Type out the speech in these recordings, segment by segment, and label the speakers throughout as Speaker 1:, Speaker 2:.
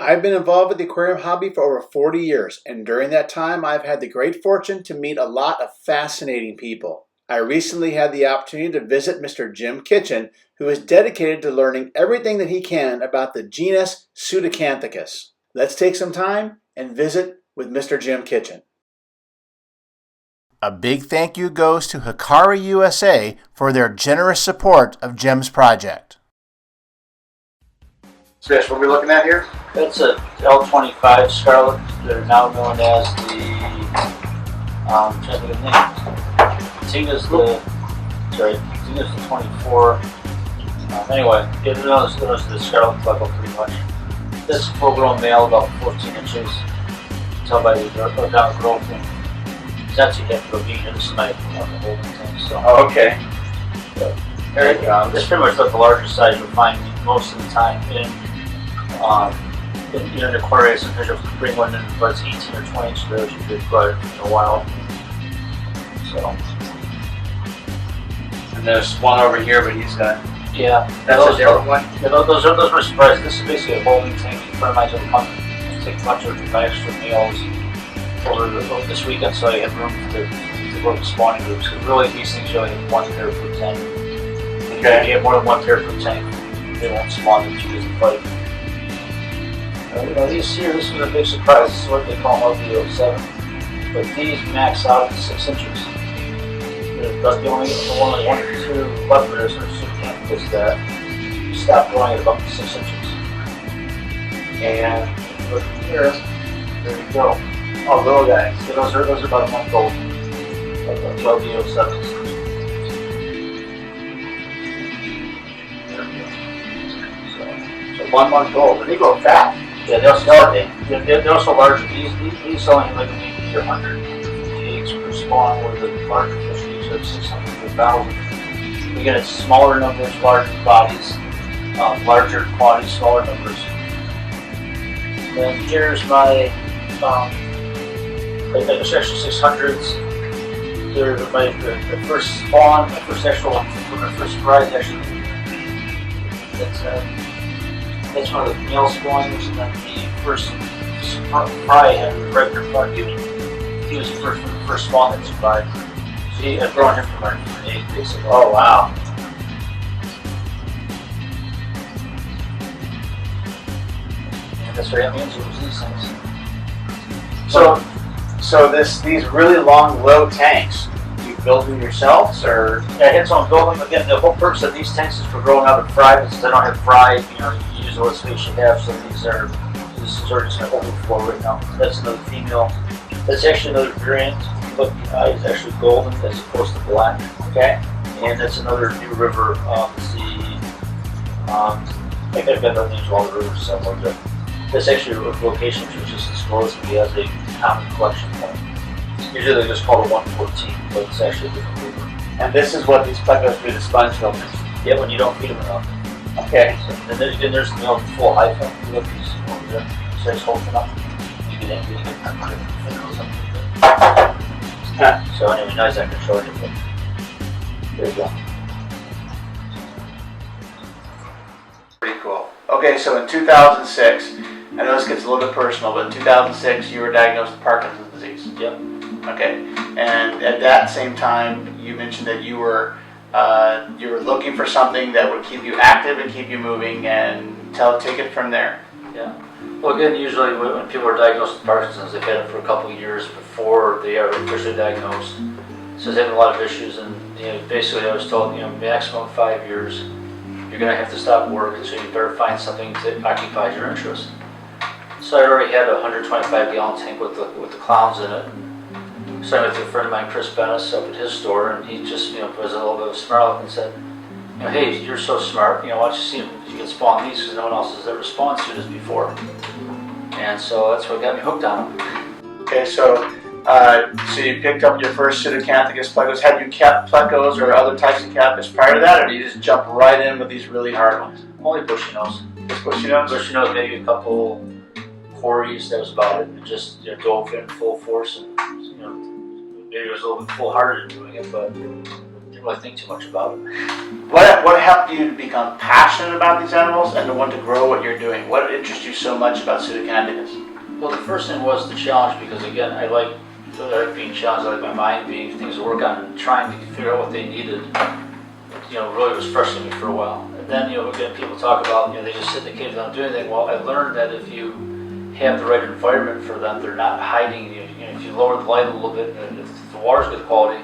Speaker 1: I've been involved with the aquarium hobby for over 40 years, and during that time I've had the great fortune to meet a lot of fascinating people. I recently had the opportunity to visit Mr. Jim Kitchen, who is dedicated to learning everything that he can about the genus Pseudacanthicus. Let's take some time and visit with Mr. Jim Kitchen. A big thank you goes to Hikari USA for their generous support of Jim's project. Fish, what are we looking at here?
Speaker 2: That's a L25 Scarlet. They're now known as the Tina's the 24. Anyway, it knows the Scarlet Pleco pretty much. This is a full-grown male, about 14 inches. Tell by the down growth. It's actually heterogeneous. This is my holding tank. So.
Speaker 1: Oh, okay.
Speaker 2: But
Speaker 1: there you go.
Speaker 2: This pretty much the larger size you'll find most of the time in an aquarium. Sometimes you'll bring one in, but it's 18 or 20 inches. Those you could grow in a while. So.
Speaker 1: And there's one over here, but he's got.
Speaker 2: Yeah,
Speaker 1: that's a different one.
Speaker 2: Yeah, those were surprised. This is basically a holding tank. You put them out to the pump. Take a bunch of my extra meals over this weekend, so I have room to go to spawning groups. Because really, these things you only have one pair per tank. Okay. If you have more than one pair per tank, they won't spawn them too easily. But these here, this is a big surprise. This is what they call MacLeod, but these max out at 6 inches. The only one or two leopards or Pseudacanthicus that stop growing at about 6 inches. And look here, there you go. Oh, little guys. So those are about a month old. Like the LD07s. There we go. So 1 month old. They grow fast. Yeah, they're also larger. These only have like maybe 100 eggs per spawn, where the larger fish eggs have 600 to 1,000. We get smaller numbers, larger bodies, larger quantities, smaller numbers. And then here's my extra 600s. They're the first spawn, the first actual one from the first surprise actually. That's one of the male spawners, and then the first fry had the regular front. He was the first spawn that survived. So I've grown him from an egg basically. Oh wow. And that's what I mean, so it was these things.
Speaker 1: So these really long, low tanks, you build them yourselves, or?
Speaker 2: Yeah, I had someone build them. Again, the whole purpose of these tanks is for growing out of fry, because they don't have fry, you use all the space you have, so these are just an overflow right now. That's another female. That's actually another variant. Look, the eye is actually golden as opposed to black. Okay. And that's another New River. I think I've got other names of all the rivers somewhere, but that's actually a location which is disclosed to me as a common collection point. Usually they're just called a 114, but it's actually a different river.
Speaker 1: And this is what these plecos do to sponge filters?
Speaker 2: Yeah, when you don't feed them enough.
Speaker 1: Okay.
Speaker 2: So, and there's the full high film. Look, these over there. So it's holding up. You get angry, you get something. So anyway, nice I can show you, but there you go.
Speaker 1: Pretty cool. Okay, so in 2006, I know this gets a little bit personal, but in 2006 you were diagnosed with Parkinson's disease.
Speaker 2: Yep.
Speaker 1: Okay, and at that same time you mentioned that you were looking for something that would keep you active and keep you moving, and take it from there.
Speaker 2: Yeah. Well, again, usually when people are diagnosed with Parkinson's, they've had it for a couple of years before they are officially diagnosed. So they're having a lot of issues, and basically I was told, maximum 5 years, you're going to have to stop work, and so you better find something that occupies your interest. So I already had a 125-gallon tank with the clowns in it. So I went to a friend of mine, Chris Bennis, up at his store, and he just was a little bit of a smart aleck and said, hey, you're so smart, why don't you see if you can spawn these, because no one else has ever spawned Pseudas before. And so that's what got me hooked on them.
Speaker 1: Okay, so you picked up your first Pseudacanthicus plecos. Had you kept plecos or other types of catfish prior to that, or did you just jump right in with these really hard ones?
Speaker 2: Only bushy nose.
Speaker 1: Just bushy nose?
Speaker 2: Bushy nose, maybe a couple quarries, that was about it. And just dove in full force, and maybe it was a little bit foolhardy in doing it, but didn't really think too much about it.
Speaker 1: What helped you to become passionate about these animals and to want to grow what you're doing? What interests you so much about Pseudacanthicus?
Speaker 2: Well, the first thing was the challenge, because again, I like being challenged. I like my mind being things to work on and trying to figure out what they needed. Really was frustrating me for a while. And then, again, people talk about, they just sit in the cave and don't do anything. Well, I learned that if you have the right environment for them, they're not hiding. If you lower the light a little bit, and if the water's good quality,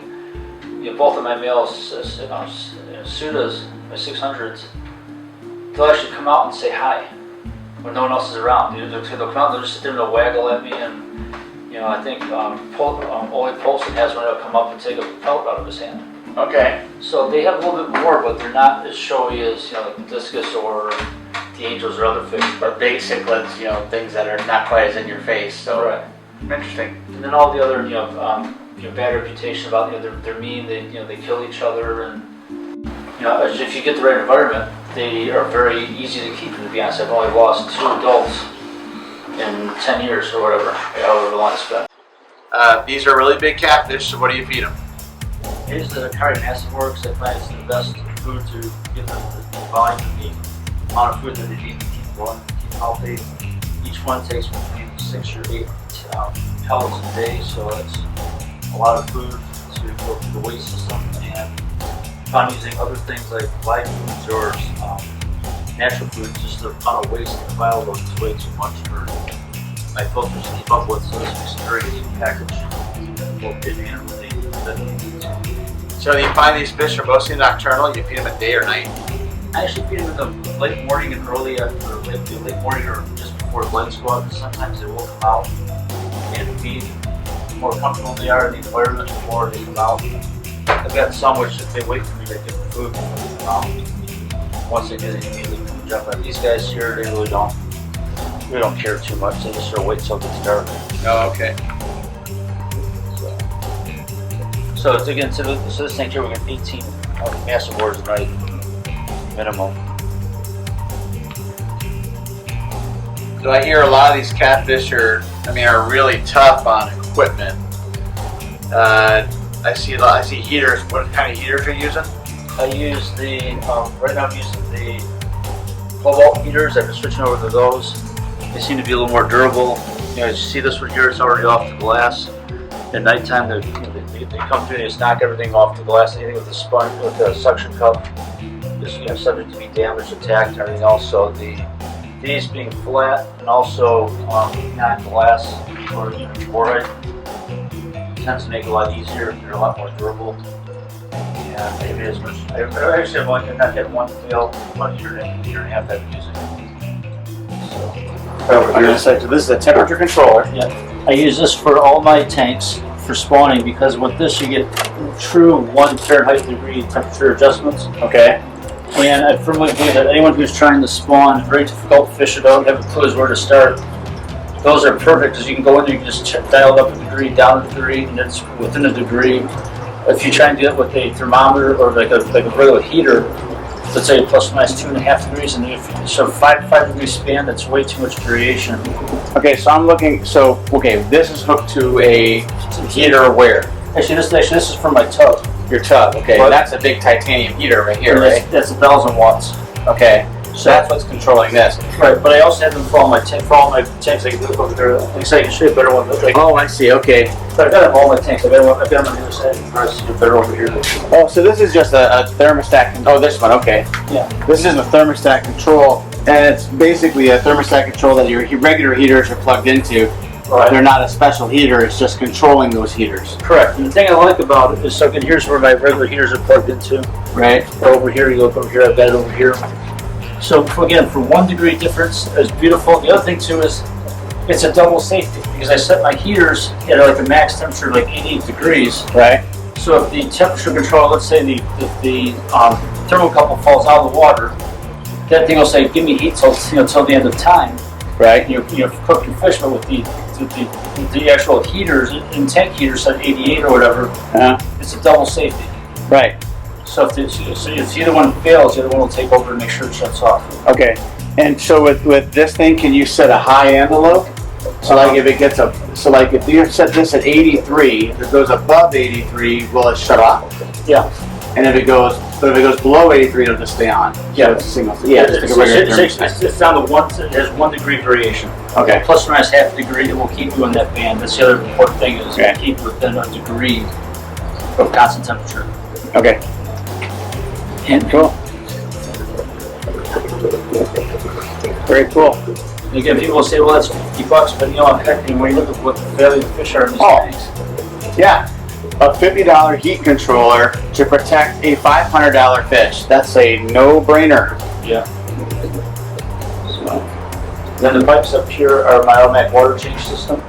Speaker 2: both of my males, Pseudas, my 600s, they'll actually come out and say hi when no one else is around. They'll come out and they'll just sit there and they'll waggle at me. And I think Ole Polson has one that'll come up and take a pelt out of his hand.
Speaker 1: Okay.
Speaker 2: So they have a little bit more, but they're not as showy as like the discus or the angels or other fish.
Speaker 1: But big cichlids, things that are not quite as in your face. So
Speaker 2: right.
Speaker 1: Interesting.
Speaker 2: And then all the other bad reputation about they're mean. They kill each other, and if you get the right environment, they are very easy to keep. To be honest, I've only lost 2 adults in 10 years or whatever, however long it's been.
Speaker 1: These are really big catfish. So what do you feed them?
Speaker 2: Here's the carry massive works. I find it's the best food to give them the volume and the amount of food that they need to keep going, keep healthy. Each one takes between 6 or 8 pellets a day, so it's a lot of food to go through the waste system. And if I'm using other things like live foods or natural foods, just the amount of waste and bioload is way too much for my filters to keep up with. So this makes a very easy package, both big and really.
Speaker 1: So you find these fish are mostly nocturnal. You feed them at day or night?
Speaker 2: I actually feed them in the late morning and early after, late morning or just before the lights go out, because sometimes they will come out and feed. The more comfortable they are in the environment, the more they come out. I've got some which, if they wait for me to get the food, once they get it, immediately come jump on. These guys here, they really don't care too much. They just sort of wait till it gets dark.
Speaker 1: Oh, okay.
Speaker 2: So it's again, so this thing here, we get 18 massive boards a night, minimum.
Speaker 1: So I hear a lot of these catfish are really tough on equipment. I see heaters. What kind of heaters are you using?
Speaker 2: I use right now I'm using the cobalt heaters. I've been switching over to those. They seem to be a little more durable. As you see this one here, it's already off the glass. At nighttime, they come through, they just knock everything off the glass. Anything with the sponge, with the suction cup, is subject to be damaged, attacked, and everything else. So these being flat and also not glass or chloride tends to make it a lot easier. They're a lot more durable. And maybe as much. I actually have not had one fail about a year and a half I've been using it.
Speaker 1: So this is a temperature controller.
Speaker 2: Yeah. I use this for all my tanks for spawning, because with this you get true 1 Fahrenheit degree temperature adjustments.
Speaker 1: Okay.
Speaker 2: And I firmly believe that anyone who's trying to spawn very difficult fish or don't have a clue where to start, those are perfect, because you can go in there, you can just dial up a degree, down a degree, and it's within a degree. If you try and do it with a thermometer or like a regular heater, let's say plus or minus 2.5 degrees, and if so 5 degree span, that's way too much variation.
Speaker 1: Okay, so I'm looking. So this is hooked to a heater where?
Speaker 2: Actually, this is for my tub.
Speaker 1: Your tub. Okay,
Speaker 2: But,
Speaker 1: that's a big titanium heater right here, right?
Speaker 2: That's 1,000 watts.
Speaker 1: Okay, so that's what's controlling this.
Speaker 2: Right, but I also have them for all my tanks. I can look over there. Like I say, I can show you a better one.
Speaker 1: Oh, I see. Okay.
Speaker 2: But I've got them all my tanks. I've got them on the other side. I see a better over here.
Speaker 1: Oh, so this is just a thermostat. Oh, this one. Okay.
Speaker 2: Yeah.
Speaker 1: This is a thermostat control, and it's basically a thermostat control that your regular heaters are plugged into.
Speaker 2: Right.
Speaker 1: They're not a special heater. It's just controlling those heaters.
Speaker 2: Correct. And the thing I like about it is, so here's where my regular heaters are plugged into.
Speaker 1: Right.
Speaker 2: Over here, you look over here. I've got it over here. So again, for 1 degree difference, it's beautiful. The other thing too is it's a double safety, because I set my heaters at like a max temperature of like 88 degrees.
Speaker 1: Right.
Speaker 2: So if the temperature control, let's say the thermocouple falls out of the water, that thing will say, "Give me heat till the end of time."
Speaker 1: Right.
Speaker 2: You cook your fish, but with the actual heaters, in tank heaters at 88 or whatever, it's a double safety.
Speaker 1: Right.
Speaker 2: So if either one fails, the other one will take over and make sure it shuts off.
Speaker 1: Okay. And so with this thing, can you set a high and a low? So like if it gets if you set this at 83, if it goes above 83, will it shut off?
Speaker 2: Yeah.
Speaker 1: And if it goes below 83, it'll just stay on.
Speaker 2: Yeah.
Speaker 1: So it's a single. Yeah, just like a regular thermostat.
Speaker 2: It's down to one. There's 1 degree variation.
Speaker 1: Okay.
Speaker 2: Plus or minus half a degree, it will keep you in that band. That's the other important thing is
Speaker 1: Okay.
Speaker 2: keep within a degree of constant temperature.
Speaker 1: Okay.
Speaker 2: And
Speaker 1: Cool. Very cool.
Speaker 2: again, people will say, well, that's $50, but you know, heck, when you look at what the value of the fish are in these tanks.
Speaker 1: Yeah. A $50 heat controller to protect a $500 fish. That's a no-brainer.
Speaker 2: Yeah. So, then the pipes up here are my automatic water change system.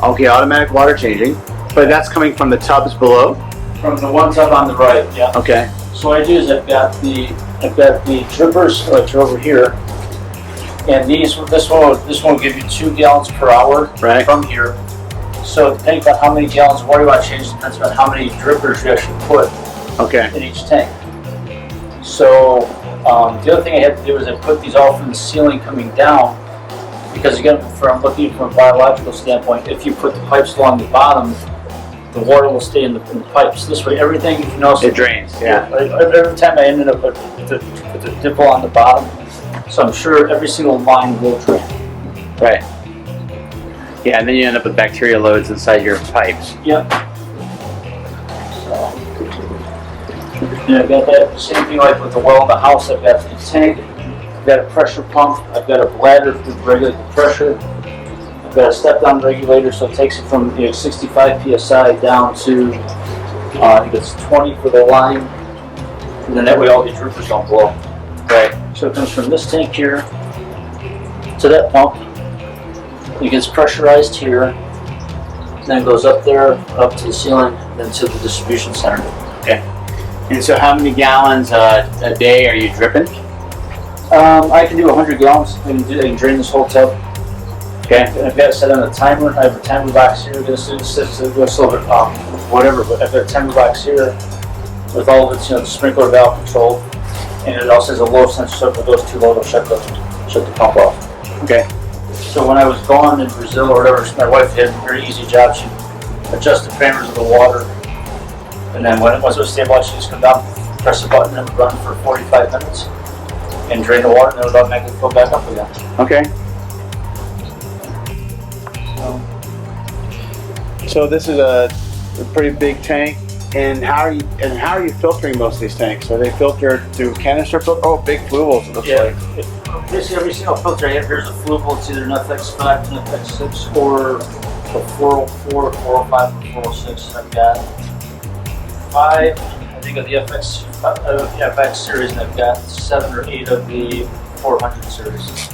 Speaker 1: Okay, automatic water changing. But that's coming from the tubs below?
Speaker 2: From the one tub on the right, yeah.
Speaker 1: Okay.
Speaker 2: So what I do is I've got the drippers which are over here, and this one will give you 2 gallons per hour
Speaker 1: Right.
Speaker 2: from here. So depending on how many gallons of water you want to change depends on how many drippers you actually put
Speaker 1: Okay.
Speaker 2: in each tank. So the other thing I had to do is I put these all from the ceiling coming down, because again, I'm looking from a biological standpoint, if you put the pipes along the bottom, the water will stay in the pipes. This way, everything, if you notice,
Speaker 1: It drains, yeah.
Speaker 2: Every time I ended up with the dipple on the bottom, so I'm sure every single line will drain.
Speaker 1: Right. Yeah, and then you end up with bacteria loads inside your pipes.
Speaker 2: Yep. So, yeah, I've got that same thing like with the well in the house. I've got the tank, I've got a pressure pump, I've got a bladder to regulate the pressure. I've got a step-down regulator, so it takes it from 65 psi down to I think it's 20 for the line, and then that way all the drippers don't blow.
Speaker 1: Right.
Speaker 2: So it comes from this tank here to that pump. It gets pressurized here, and then goes up there, up to the ceiling, then to the distribution center.
Speaker 1: Okay. And so how many gallons a day are you dripping?
Speaker 2: I can do 100 gallons. I can drain this whole tub.
Speaker 1: Okay.
Speaker 2: And I've got it set on a timer. I have a timer box here. This is a little bit whatever, but I've got a timer box here with all of its, the sprinkler valve control, and it also has a low sensor, so if it goes too low, it'll shut the pump off.
Speaker 1: Okay.
Speaker 2: So when I was gone in Brazil or whatever, my wife did a very easy job. She adjusted the parameters of the water, and then once it was stabilized, she just come down, press the button, and run for 45 minutes, and drain the water, and it would automatically fill back up again.
Speaker 1: Okay. So this is a pretty big tank, and how are you filtering most of these tanks? Are they filtered through canister filter? Oh, big fluids, it looks like.
Speaker 2: Basically every single filter I have here is a fluval. It's either an FX5, an FX6, or a 404, 405, or 406. I've got 5, I think, of the FX series, and I've got 7 or 8 of the 400 series.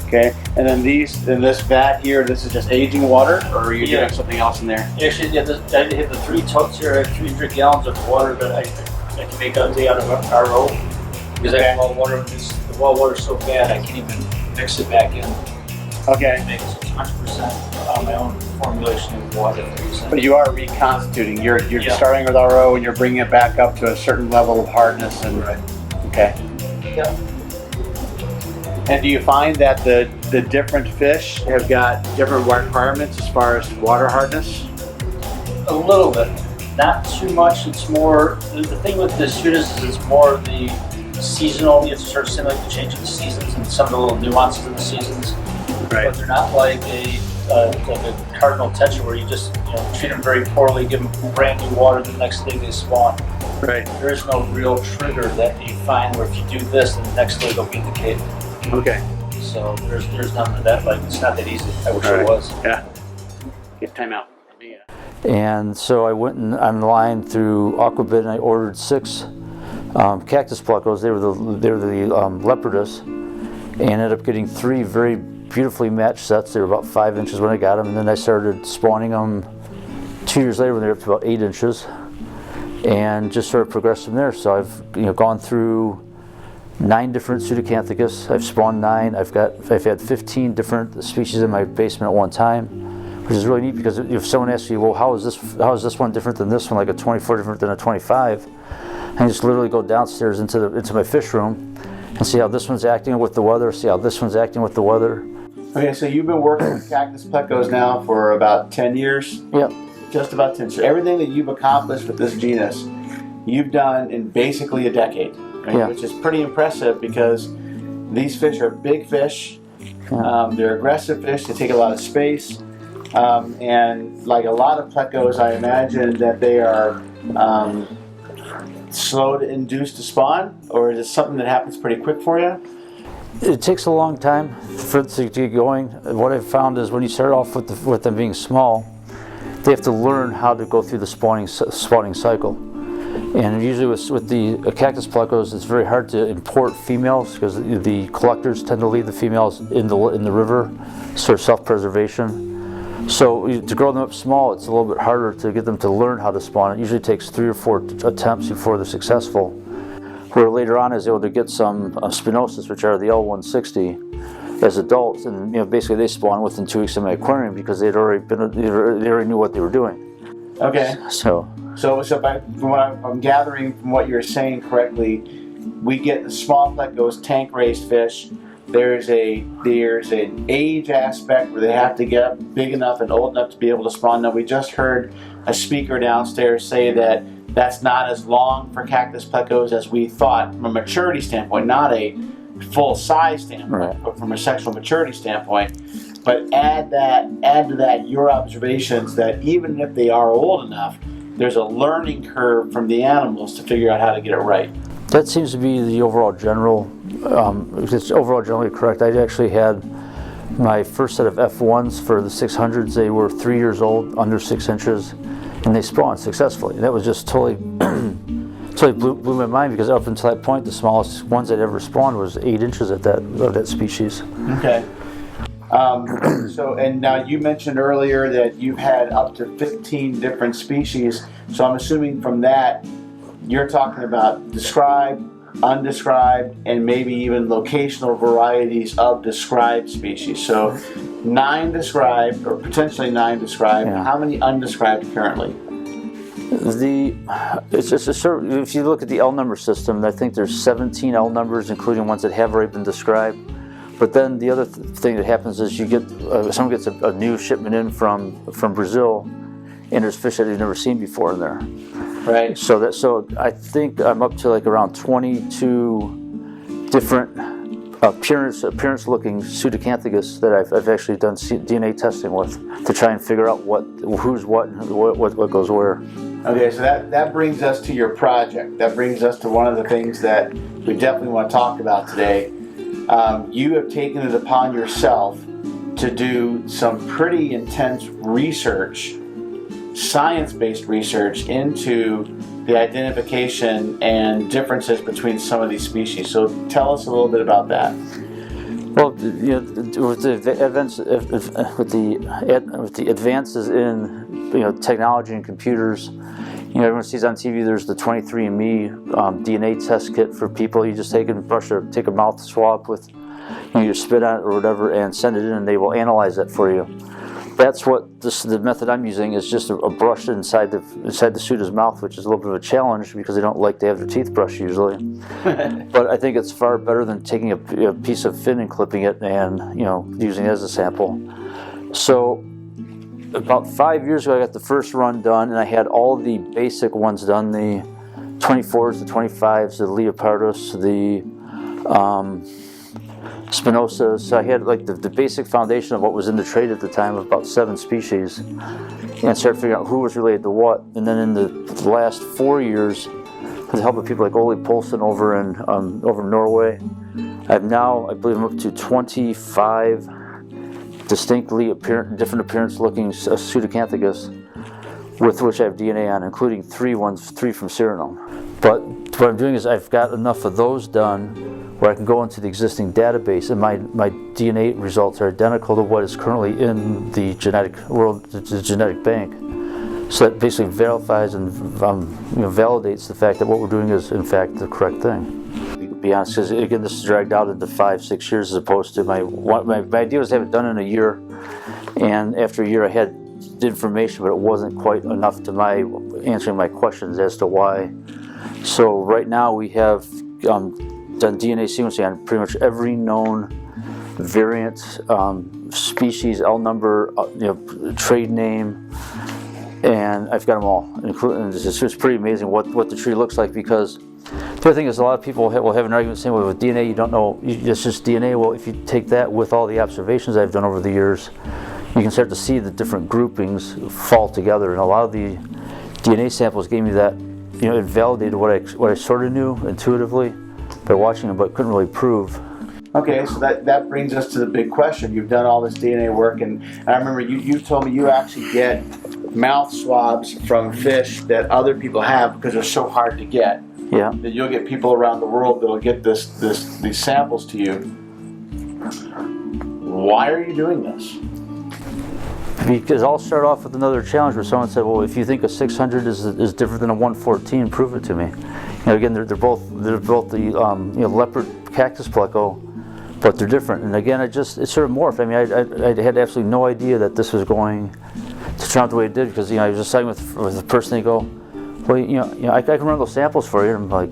Speaker 1: Okay, and then in this vat here, this is just aging water, or are you doing something else in there?
Speaker 2: Actually, yeah, I have the 3 totes here. I have 300 gallons of water that I can make a day out of RO, because I have well water. The well water is so bad, I can't even mix it back in.
Speaker 1: Okay.
Speaker 2: Make 100% my own formulation of water.
Speaker 1: But you are reconstituting. You're starting with RO and you're bringing it back up to a certain level of hardness. And
Speaker 2: right.
Speaker 1: Okay.
Speaker 2: Yeah.
Speaker 1: And do you find that the different fish have got different requirements as far as water hardness?
Speaker 2: A little bit, not too much. It's more the thing with the genus is it's more the seasonal. You have to sort of simulate the change of the seasons and some of the little nuances of the seasons.
Speaker 1: Right.
Speaker 2: But they're not like a cardinal tetra where you just treat them very poorly, give them brand new water, the next day they spawn.
Speaker 1: Right.
Speaker 2: There is no real trigger that you find where if you do this, then the next day they'll be in the cave.
Speaker 1: Okay.
Speaker 2: So there's none of that. Like, it's not that easy. I wish it was.
Speaker 1: Yeah. Get time out.
Speaker 3: And so I went online through Aquabid and I ordered 6 cactus pluckos. They were the leopardus, and ended up getting 3 very beautifully matched sets. They were about 5 inches when I got them, and then I started spawning them 2 years later when they were up to about 8 inches, and just sort of progressed from there. So I've gone through 9 different Pseudacanthicus. I've spawned 9. I've had 15 different species in my basement at one time, which is really neat because if someone asks you, well, how is this one different than this one, like a 24 different than a 25, I just literally go downstairs into my fish room and see how this one's acting with the weather, see how this one's acting with the weather.
Speaker 1: Okay, so you've been working with cactus plecos now for about 10 years?
Speaker 3: Yep.
Speaker 1: Just about 10. So everything that you've accomplished with this genus you've done in basically a decade, right?
Speaker 3: Yeah.
Speaker 1: Which is pretty impressive because these fish are big fish. They're aggressive fish. They take a lot of space. And like a lot of plecos, I imagine that they are slow to induce to spawn, or is it something that happens pretty quick for you?
Speaker 3: It takes a long time for it to get going. What I've found is when you start off with them being small, they have to learn how to go through the spawning cycle. And usually with the cactus plecos, it's very hard to import females because the collectors tend to leave the females in the river, sort of self-preservation. So to grow them up small, it's a little bit harder to get them to learn how to spawn. It usually takes 3 or 4 attempts before they're successful. Where later on I was able to get some spinosus, which are the L160, as adults, and basically they spawn within 2 weeks in my aquarium because they already knew what they were doing.
Speaker 1: Okay.
Speaker 3: So
Speaker 1: from what I'm gathering from what you're saying correctly, we get the small plecos, tank-raised fish. There's an age aspect where they have to get up big enough and old enough to be able to spawn. Now we just heard a speaker downstairs say that that's not as long for cactus plecos as we thought from a maturity standpoint, not a full size standpoint,
Speaker 3: right,
Speaker 1: but from a sexual maturity standpoint. But add to that your observations that even if they are old enough, there's a learning curve from the animals to figure out how to get it right.
Speaker 3: that seems to be the overall general. It's overall generally correct. I actually had my first set of F1s for the 600s. They were 3 years old, under 6 inches, and they spawned successfully. And that was just totally blew my mind because up until that point, the smallest ones that ever spawned was 8 inches of that species.
Speaker 1: Okay. And now you mentioned earlier that you've had up to 15 different species. So I'm assuming from that, you're talking about described, undescribed, and maybe even locational varieties of described species. So 9 described, or potentially 9 described.
Speaker 3: Yeah.
Speaker 1: How many undescribed currently?
Speaker 3: If you look at the L number system, I think there's 17 L numbers, including ones that have already been described. But then the other thing that happens is you get someone gets a new shipment in from Brazil, and there's fish that you've never seen before in there.
Speaker 1: Right.
Speaker 3: So I think I'm up to like around 22 different appearance-looking Pseudacanthicus that I've actually done DNA testing with to try and figure out who's what and what goes where.
Speaker 1: Okay, so that brings us to your project. That brings us to one of the things that we definitely want to talk about today. You have taken it upon yourself to do some pretty intense research, science-based research into the identification and differences between some of these species. So tell us a little bit about that.
Speaker 3: Well, with the advances in technology and computers, everyone sees on TV there's the 23andMe DNA test kit for people. You just take a mouth swab with your spit on it or whatever and send it in, and they will analyze that for you. That's what the method I'm using is just a brush inside the Pseuda's mouth, which is a little bit of a challenge because they don't like to have their teeth brushed usually. But I think it's far better than taking a piece of fin and clipping it and using it as a sample. So about 5 years ago, I got the first run done, and I had all the basic ones done: the 24s, the 25s, the Leopardus, the Spinosas. So I had like the basic foundation of what was in the trade at the time of about 7 species, and started figuring out who was related to what. And then in the last 4 years, with the help of people like Ole Poulsen over in Norway, I've now, I believe I'm up to 25 distinctly different appearance-looking Pseudacanthicus, with which I have DNA on, including 3 from Suriname. But what I'm doing is I've got enough of those done where I can go into the existing database, and my DNA results are identical to what is currently in the genetic bank. So that basically verifies and validates the fact that what we're doing is in fact the correct thing. To be honest, because again, this is dragged out into 5-6 years as opposed to my idea was to have it done in a year, and after a year I had the information, but it wasn't quite enough to answering my questions as to why. So right now we have done DNA sequencing on pretty much every known variant, species, L number, trade name, and I've got them all, including, it's just pretty amazing what the tree looks like, because the other thing is a lot of people will have an argument saying, well, with DNA you don't know, it's just DNA. Well, if you take that with all the observations I've done over the years, you can start to see the different groupings fall together, and a lot of the DNA samples gave me that, it validated what I sort of knew intuitively by watching them, but couldn't really prove.
Speaker 1: Okay, so that brings us to the big question. You've done all this DNA work, and I remember you told me you actually get mouth swabs from fish that other people have because they're so hard to get.
Speaker 3: Yeah.
Speaker 1: That you'll get people around the world that'll get these samples to you. Why are you doing this?
Speaker 3: Because I'll start off with another challenge where someone said, well, if you think a 600 is different than a 114, prove it to me. Again, they're both the leopard cactus pleco, but they're different. And again, it sort of morphed. I mean, I had absolutely no idea that this was going to turn out the way it did, because I was just talking with the person. They go, well, I can run those samples for you. And I'm like,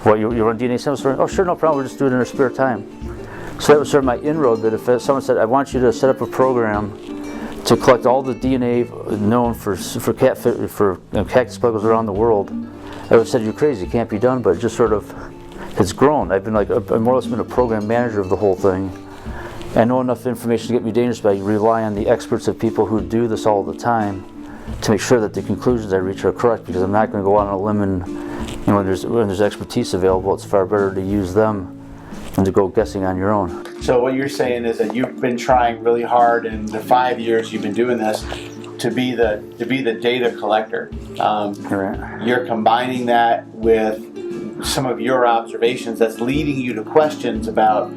Speaker 3: what, you run DNA samples for me? Oh, sure, no problem. We'll just do it in our spare time. So that was sort of my inroad. That if someone said, I want you to set up a program to collect all the DNA known for catfish, for cactus plecos around the world, I would have said, you're crazy, it can't be done. But it just sort of, it's grown. I've been I've more or less been a program manager of the whole thing. I know enough information to get me dangerous, but I rely on the experts of people who do this all the time to make sure that the conclusions I reach are correct, because I'm not going to go out on a limb and, when there's expertise available, it's far better to use them than to go guessing on your own.
Speaker 1: So what you're saying is that you've been trying really hard in the 5 years you've been doing this to be the data collector.
Speaker 3: Right.
Speaker 1: You're combining that with some of your observations that's leading you to questions about,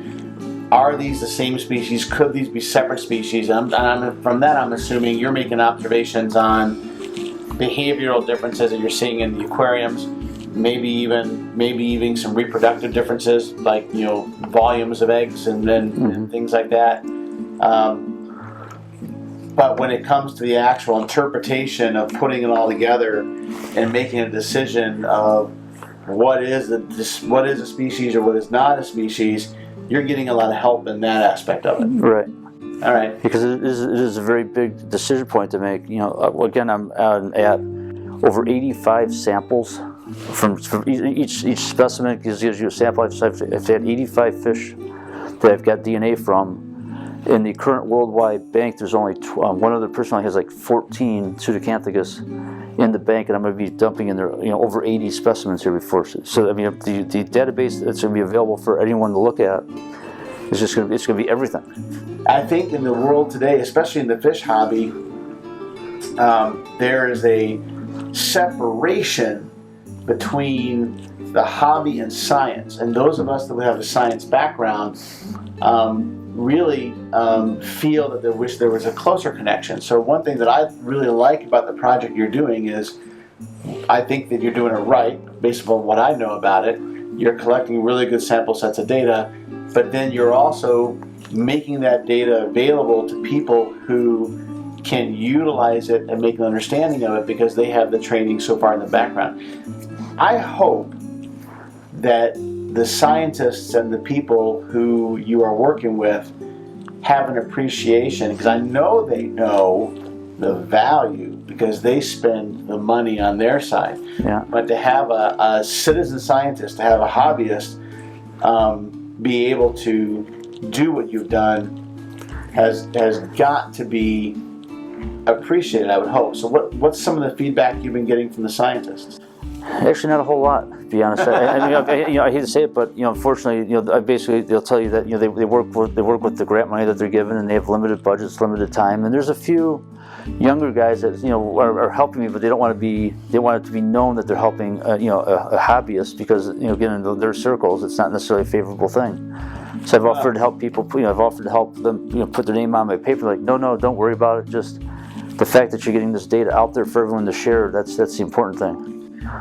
Speaker 1: are these the same species? Could these be separate species? From that, I'm assuming you're making observations on behavioral differences that you're seeing in the aquariums, maybe even some reproductive differences, like volumes of eggs and things like that. But when it comes to the actual interpretation of putting it all together and making a decision of what is a species or what is not a species, you're getting a lot of help in that aspect of it.
Speaker 3: Right.
Speaker 1: All right.
Speaker 3: Because it is a very big decision point to make. Again, I'm at over 85 samples from each specimen gives you a sample. I've had 85 fish that I've got DNA from. In the current worldwide bank, there's only one other person only has like 14 Pseudacanthicus in the bank, and I'm going to be dumping in there over 80 specimens here before. So I mean, the database that's going to be available for anyone to look at is just going to be everything.
Speaker 1: I think in the world today, especially in the fish hobby, there is a separation between the hobby and science, and those of us that have a science background really feel that they wish there was a closer connection. So one thing that I really like about the project you're doing is, I think that you're doing it right based upon what I know about it. You're collecting really good sample sets of data, but then you're also making that data available to people who can utilize it and make an understanding of it because they have the training so far in the background. I hope that the scientists and the people who you are working with have an appreciation, because I know they know the value because they spend the money on their side.
Speaker 3: Yeah.
Speaker 1: But to have a citizen scientist, to have a hobbyist be able to do what you've done has got to be appreciated, I would hope. So what's some of the feedback you've been getting from the scientists?
Speaker 3: Actually, not a whole lot, to be honest. I hate to say it, but unfortunately, they'll tell you that they work with the grant money that they're given, and they have limited budgets, limited time. And there's a few younger guys that are helping me, but they want it to be known that they're helping a hobbyist, because again, in their circles, it's not necessarily a favorable thing. So I've offered to help people. I've offered to help them put their name on my paper. Like, no, don't worry about it. Just the fact that you're getting this data out there for everyone to share. That's the important thing.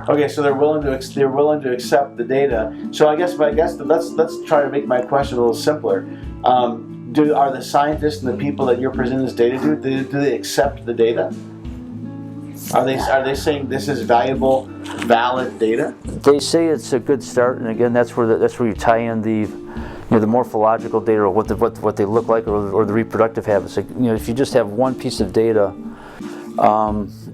Speaker 1: Okay, so they're willing to accept the data. So I guess let's try to make my question a little simpler. Are the scientists and the people that you're presenting this data to, do they accept the data? Are they saying this is valuable, valid data?
Speaker 3: They say it's a good start, and again, that's where you tie in the the morphological data, or what they look like, or the reproductive habits. Like, if you just have one piece of data, It's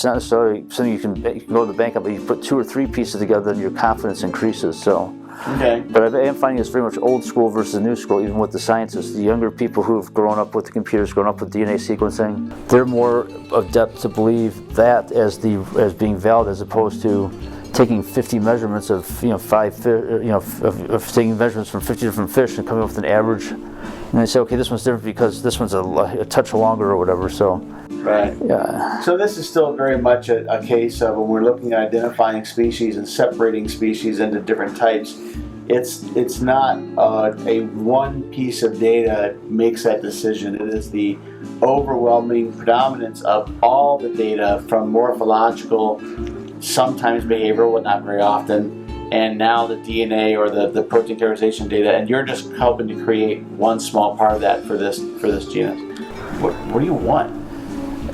Speaker 3: not necessarily something you can go to the bank on, but you put 2 or 3 pieces together and your confidence increases. So,
Speaker 1: Okay.
Speaker 3: but I am finding it's very much old school versus new school, even with the scientists. The younger people who've grown up with the computers, grown up with DNA sequencing, they're more adept to believe that as being valid, as opposed to taking 50 measurements of of taking measurements from 50 different fish and coming up with an average. And they say, okay, this one's different because this one's a touch longer or whatever. So,
Speaker 1: right.
Speaker 3: Yeah.
Speaker 1: So this is still very much a case of when we're looking at identifying species and separating species into different types. It's not a one piece of data makes that decision. It is the overwhelming predominance of all the data from morphological, sometimes behavioral, but not very often, and now the DNA or the protein characterization data, and you're just helping to create one small part of that for this genus. What do you want?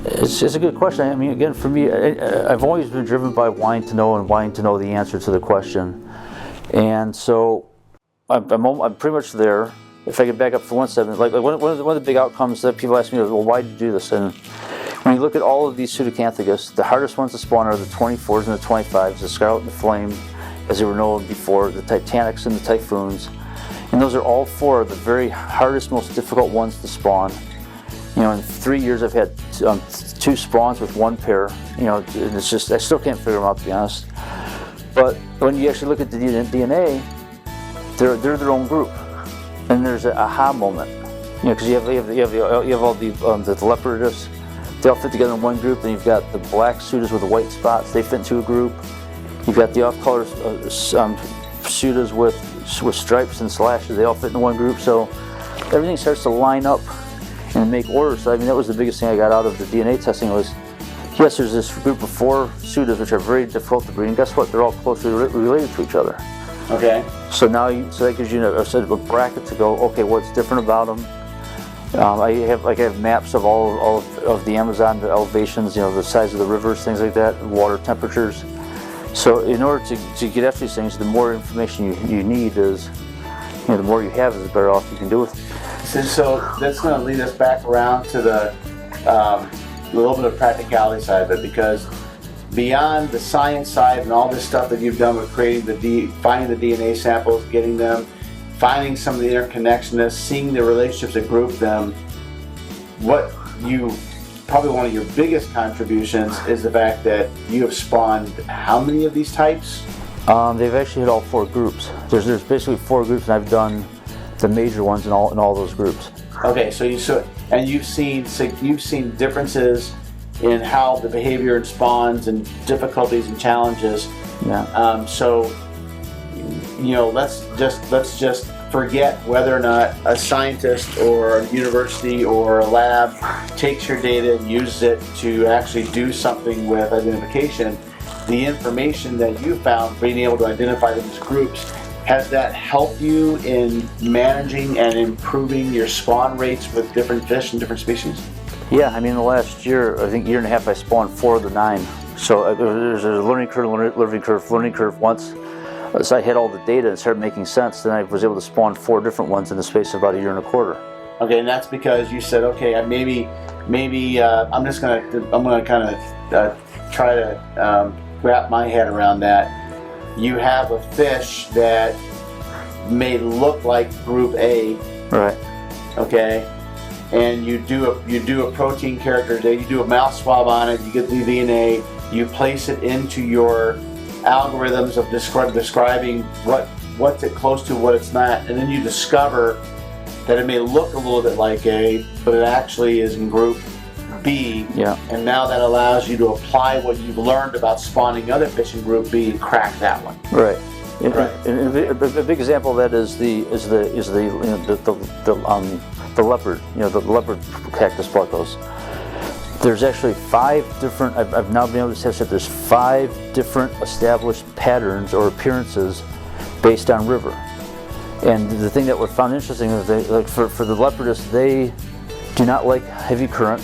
Speaker 3: It's a good question. I mean, again, for me, I've always been driven by wanting to know and wanting to know the answer to the question, and so I'm pretty much there. If I could back up for 1 second, like one of the big outcomes that people ask me is, well, why did you do this? And when you look at all of these Pseudacanthicus, the hardest ones to spawn are the 24s and the 25s, the Scarlet and the Flame, as they were known before, the Titanics and the Typhoons. And those are all 4 of the very hardest, most difficult ones to spawn. In 3 years I've had 2 spawns with 1 pair. And it's just, I still can't figure them out, to be honest. But when you actually look at the DNA, they're their own group. And there's an aha moment. Because you have all the Lepidus. They all fit together in one group. Then you've got the black Pseudas with the white spots. They fit into a group. You've got the off-color Pseudas with stripes and slashes. They all fit in one group. So everything starts to line up and make order. So I mean, that was the biggest thing I got out of the DNA testing was, yes, there's this group of 4 Pseudas which are very difficult to breed. And guess what? They're all closely related to each other.
Speaker 1: Okay.
Speaker 3: So now, that gives you a bracket to go. Okay, what's different about them? I have maps of all of the Amazon, the elevations, the size of the rivers, things like that, water temperatures. So in order to get after these things, the more information you need is, the more you have, is the better off you can do with it.
Speaker 1: So that's going to lead us back around to the little bit of practicality side of it, because beyond the science side and all this stuff that you've done with creating finding the DNA samples, getting them, finding some of the interconnectionness, seeing the relationships that group them, probably one of your biggest contributions is the fact that you have spawned how many of these types?
Speaker 3: They've actually hit all 4 groups. There's basically 4 groups, and I've done the major ones in all those groups.
Speaker 1: Okay, so you've seen differences in how the behavior spawns and difficulties and challenges.
Speaker 3: Yeah.
Speaker 1: So let's just forget whether or not a scientist or a university or a lab takes your data and uses it to actually do something with identification. The information that you found, being able to identify them as groups, has that helped you in managing and improving your spawn rates with different fish and different species?
Speaker 3: Yeah, I mean, in the last year, I think year and a half, I spawned 4 of the 9. So there's a learning curve once. So I had all the data and started making sense. Then I was able to spawn 4 different ones in the space of about a year and a quarter.
Speaker 1: Okay, and that's because you said, okay, maybe I'm gonna kind of try to wrap my head around that. You have a fish that may look like Group A,
Speaker 3: right?
Speaker 1: Okay, and you do a protein characterization. You do a mouth swab on it. You get the DNA. You place it into your algorithms of describing what's it close to, what it's not, and then you discover that it may look a little bit like A, but it actually is in Group B.
Speaker 3: Yeah.
Speaker 1: And now that allows you to apply what you've learned about spawning other fish in Group B and crack that one.
Speaker 3: Right.
Speaker 1: Right.
Speaker 3: And a big example of that is the leopard. The leopard cactus plecos. There's actually 5 different. I've now been able to test that there's 5 different established patterns or appearances based on river. And the thing that we found interesting is for the leopardus, they do not like heavy current,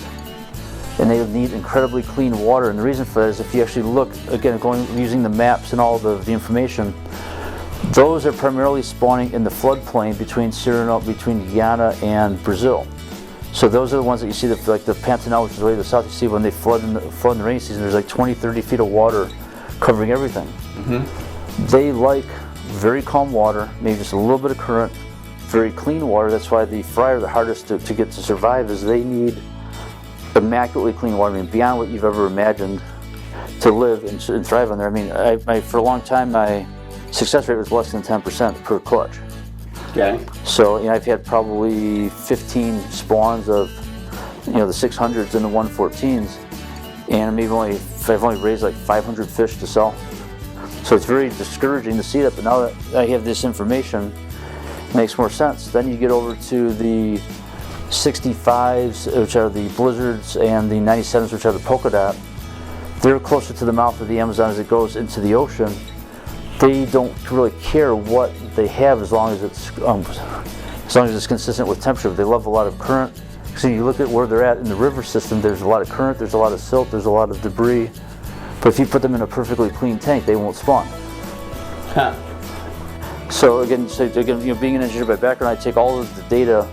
Speaker 3: and they need incredibly clean water. And the reason for that is if you actually look again, using the maps and all the information, those are primarily spawning in the floodplain between Guyana and Brazil. So those are the ones that you see, like the Pantanal, which is way to the south. You see when they flood in the rainy season, there's like 20, 30 feet of water covering everything. They like very calm water, maybe just a little bit of current, very clean water. That's why the fry are the hardest to get to survive, is they need immaculately clean water. I mean, beyond what you've ever imagined to live and thrive on there. I mean, for a long time, my success rate was less than 10% per clutch.
Speaker 1: Okay.
Speaker 3: So, you know, I've had probably 15 spawns of, you know, the 600s and the 114s, and I've only raised like 500 fish to sell. So it's very discouraging to see that, but now that I have this information, it makes more sense. Then you get over to the 65s, which are the blizzards, and the 97s, which are the polka dot. They're closer to the mouth of the Amazon as it goes into the ocean. They don't really care what they have as long as it's consistent with temperature. They love a lot of current. So you look at where they're at in the river system, there's a lot of current, there's a lot of silt, there's a lot of debris. But if you put them in a perfectly clean tank, they won't spawn.
Speaker 1: Huh.
Speaker 3: So again, you know, being an engineer by background, I take all of the data,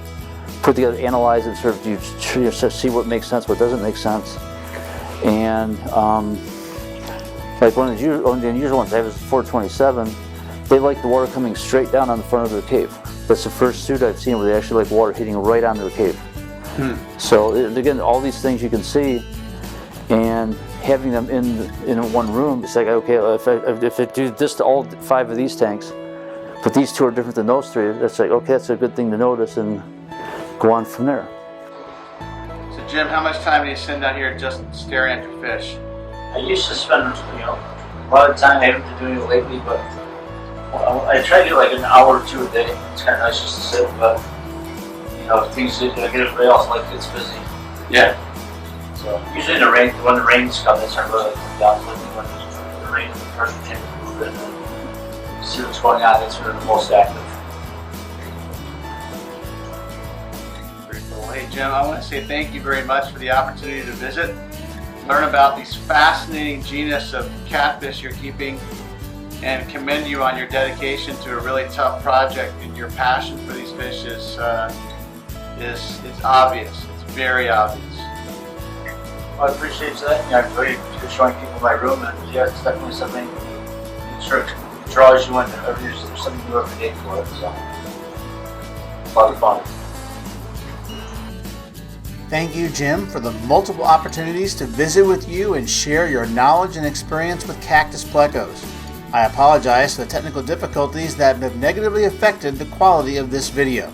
Speaker 3: put together, analyze it, sort of see what makes sense, what doesn't make sense. And like one of the unusual ones I have is 427. They like the water coming straight down on the front of their cave. That's the first suit I've seen where they actually like water hitting right on their cave. So again, all these things you can see, and having them in one room, it's like, okay, if I do this to all 5 of these tanks, but these 2 are different than those 3, that's like, okay, that's a good thing to notice, and go on from there.
Speaker 1: So Jim, how much time do you spend out here just staring at your fish?
Speaker 2: I used to spend, you know, a lot of time. I haven't been doing it lately, but I try to get like an hour or 2 a day. It's kind of nice just to sit, but you know, things get everybody else like it's busy.
Speaker 1: Yeah.
Speaker 2: So usually in the rain, when the rains come, that's when really come down. When the rain, the person can move it and see what's going on. That's when they're the most active.
Speaker 1: Pretty cool. Hey Jim, I want to say thank you very much for the opportunity to visit, learn about these fascinating genus of catfish you're keeping, and commend you on your dedication to a really tough project. And your passion for these fish is obvious. It's very obvious.
Speaker 2: Well, I appreciate that. Yeah, I'm very good showing people my room, and yeah, it's definitely something that sort of draws you in. There's something new every day for it, so a lot of fun.
Speaker 1: Thank you, Jim, for the multiple opportunities to visit with you and share your knowledge and experience with cactus plecos. I apologize for the technical difficulties that have negatively affected the quality of this video.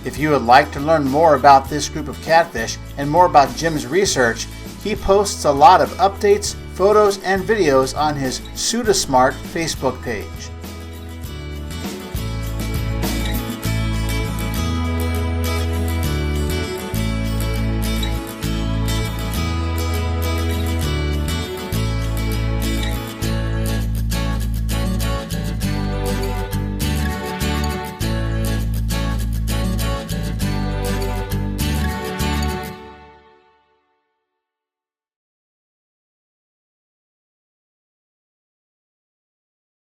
Speaker 1: If you would like to learn more about this group of catfish and more about Jim's research, he posts a lot of updates, photos, and videos on his Pseudasmart Facebook page.